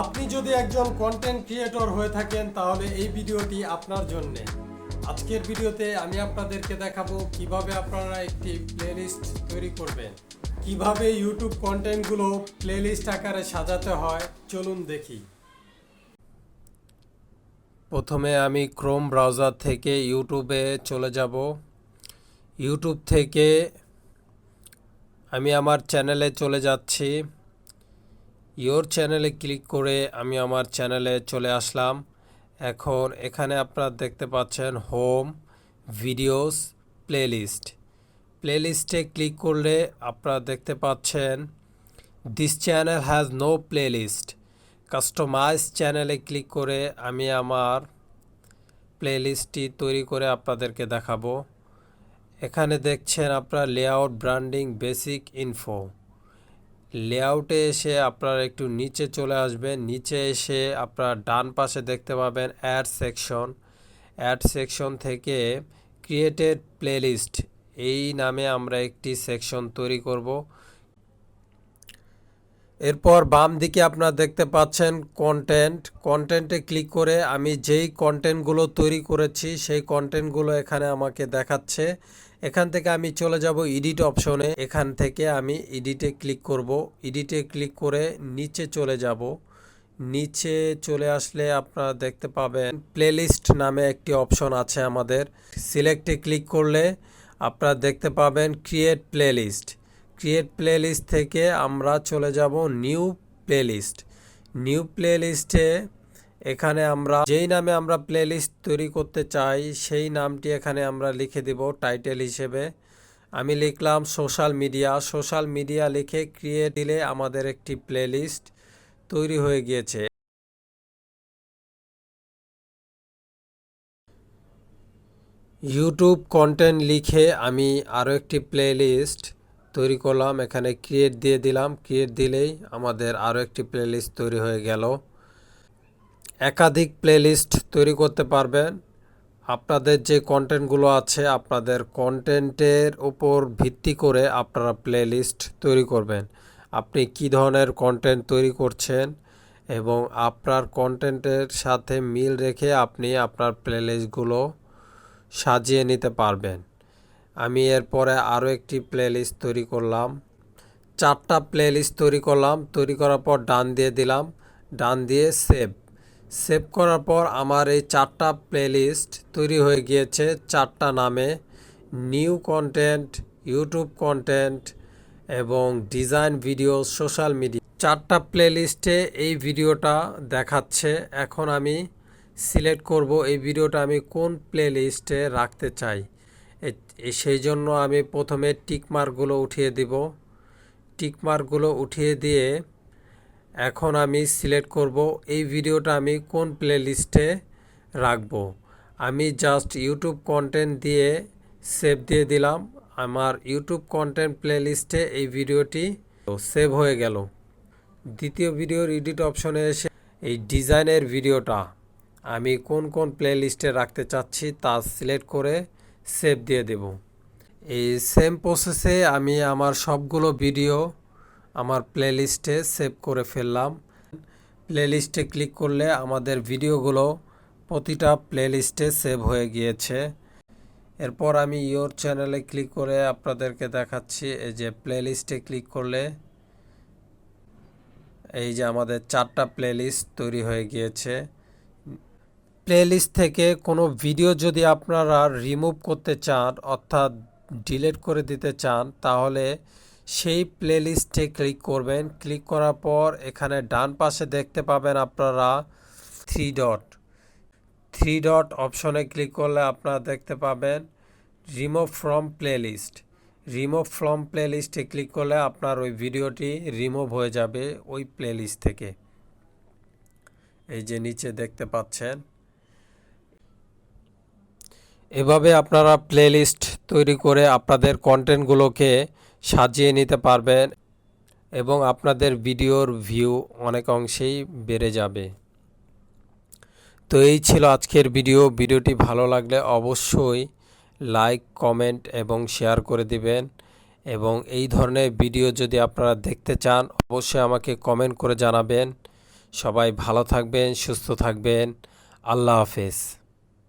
আপনি যদি একজন কন্টেন্ট ক্রিয়েটর হয়ে থাকেন তাহলে এই ভিডিওটি আপনার জন্য। আজকের ভিডিওতে আমি আপনাদেরকে দেখাবো কিভাবে আপনারা একটি প্লেলিস্ট তৈরি করবেন, কিভাবে ইউটিউব কন্টেন্টগুলো প্লেলিস্ট আকারে সাজাতে হয়। চলুন দেখি। প্রথমে আমি ক্রোম ব্রাউজার থেকে ইউটিউবে চলে যাব। ইউটিউব থেকে আমি আমার চ্যানেলে চলে যাচ্ছি। ইওর চ্যানেলে ক্লিক করে আমি আমার চ্যানেলে চলে আসলাম। এখন এখানে আপনারা দেখতে পাচ্ছেন হোম, ভিডিওস, প্লেলিস্ট। প্লেলিস্টে ক্লিক করলে আপনারা দেখতে পাচ্ছেন this channel has no playlist. Customise চ্যানেলে ক্লিক করে আমি আমার প্লেলিস্টটি তৈরি করে আপনাদেরকে দেখাবো। এখানে দেখছেন আপনারা লেআউট, ব্র্যান্ডিং, বেসিক ইনফো। লেআউটে এসে আপনারা একটু নিচে চলে আসবেন। নিচে এসে আপনারা ডান পাশে দেখতে পাবেন অ্যাড সেকশন। অ্যাড সেকশন থেকে ক্রিয়েটেড প্লেলিস্ট এই নামে আমরা একটি সেকশন তৈরি করব। এরপর বাম দিকে আপনারা দেখতে পাচ্ছেন কন্টেন্টে ক্লিক করে আমি যেই কন্টেন্টগুলো তৈরি করেছি সেই কন্টেন্টগুলো এখানে আমাকে দেখাচ্ছে। এখান থেকে আমি চলে যাব এডিট অপশনে। এখান থেকে আমি এডিটে ক্লিক করব। এডিটে ক্লিক করে নিচে চলে যাব। নিচে চলে আসলে আপনারা দেখতে পাবেন প্লেলিস্ট নামে একটি অপশন আছে আমাদের। সিলেক্টে ক্লিক করলে আপনারা দেখতে পাবেন ক্রিয়েট প্লেলিস্ট। ক্রিয়েট প্লেলিস্ট থেকে আমরা চলে যাব নিউ প্লেলিস্ট। নিউ প্লেলিস্টে এখানে আমরা যেই নামে আমরা প্লেলিস্ট তৈরি করতে চাই সেই নামটি এখানে আমরা লিখে দেব টাইটেল হিসেবে। আমি লিখলাম সোশ্যাল মিডিয়া। সোশ্যাল মিডিয়া লিখে ক্রিয়েট দিলে আমাদের একটি প্লেলিস্ট তৈরি হয়ে গিয়েছে। ইউটিউব কন্টেন্ট লিখে আমি আরও একটি প্লেলিস্ট তৈরি করলাম। এখানে ক্রিয়েট দিয়ে দিলাম। ক্রিয়েট দিলেই আমাদের আরও একটি প্লেলিস্ট তৈরি হয়ে গেল। একাধিক প্লেলিস্ট তৈরি করতে পারবেন। আপনাদের যে কন্টেন্টগুলো আছে আপনাদের কন্টেন্টের উপর ভিত্তি করে আপনারা প্লেলিস্ট তৈরি করবেন। আপনি কী ধরনের কন্টেন্ট তৈরি করছেন এবং আপনার কন্টেন্টের সাথে মিল রেখে আপনি আপনার প্লেলিস্টগুলো সাজিয়ে নিতে পারবেন। আমি এরপরে আরও একটি প্লেলিস্ট তৈরি করলাম। 4টা প্লেলিস্ট তৈরি করলাম। তৈরি করার পর ডান দিয়ে দিলাম। ডান দিয়ে সেভ করার পর আমার এই 4টা প্লেলিস্ট তৈরি হয়ে গিয়েছে 4টা নামে। নিউ কন্টেন্ট, ইউটিউব কন্টেন্ট এবং ডিজাইন, ভিডিও, সোশ্যাল মিডিয়া। 4টা প্লেলিস্টে এই ভিডিওটা দেখাচ্ছে। এখন আমি সিলেক্ট করব এই ভিডিওটা আমি কোন প্লেলিস্টে রাখতে চাই। সেই জন্য আমি প্রথমে টিকমার্কগুলো উঠিয়ে দিব। টিকমার্কগুলো উঠিয়ে দিয়ে এখন আমি সিলেক্ট করব এই ভিডিওটা আমি কোন প্লেলিস্টে রাখব। আমি জাস্ট ইউটিউব কন্টেন্ট দিয়ে সেভ দিয়ে দিলাম। আমার ইউটিউব কন্টেন্ট প্লেলিস্টে এই ভিডিওটি সেভ হয়ে গেল। দ্বিতীয় ভিডিওর এডিট অপশনে এসে এই ডিজাইনের ভিডিওটা আমি কোন প্লেলিস্টে রাখতে চাচ্ছি তা সিলেক্ট করে সেভ দিয়ে দেব। এই সেম প্রসেসে আমি আমার সবগুলো ভিডিও আমার প্লেলিস্টে সেভ করে ফেললাম। প্লেলিস্টে ক্লিক করলে আমাদের ভিডিওগুলো প্রতিটা প্লেলিস্টে সেভ হয়ে গিয়েছে। এরপর আমি ইওর চ্যানেলে ক্লিক করে আপনাদেরকে দেখাচ্ছি। এই যে প্লেলিস্টে ক্লিক করলে এই যে আমাদের 4টা প্লেলিস্ট তৈরি হয়ে গিয়েছে। প্লেলিস্ট থেকে কোনো ভিডিও যদি আপনারা রিমুভ করতে চান অর্থাৎ ডিলিট করে দিতে চান তাহলে সেই প্লেলিস্টে ক্লিক করবেন। ক্লিক করার পর এখানে ডান পাশে দেখতে পাবেন আপনারা থ্রি ডট অপশনে ক্লিক করলে আপনারা দেখতে পাবেন remove from playlist. Remove from প্লেলিস্টে ক্লিক করলে আপনার ওই ভিডিওটি রিমুভ হয়ে যাবে ওই প্লেলিস্ট থেকে। এই যে নিচে দেখতে পাচ্ছেন। এভাবে আপনারা প্লেলিস্ট তৈরি করে আপনাদের কন্টেন্টগুলোকে সাজিয়ে নিতে পারবেন এবং আপনাদের ভিডিওর ভিউ অনেক অংশেই বেড়ে যাবে। তো এই ছিল আজকের ভিডিওটি ভালো লাগলে অবশ্যই লাইক, কমেন্ট এবং শেয়ার করে দিবেন এবং এই ধরনের ভিডিও যদি আপনারা দেখতে চান অবশ্যই আমাকে কমেন্ট করে জানাবেন। সবাই ভালো থাকবেন, সুস্থ থাকবেন। আল্লাহ হাফেজ।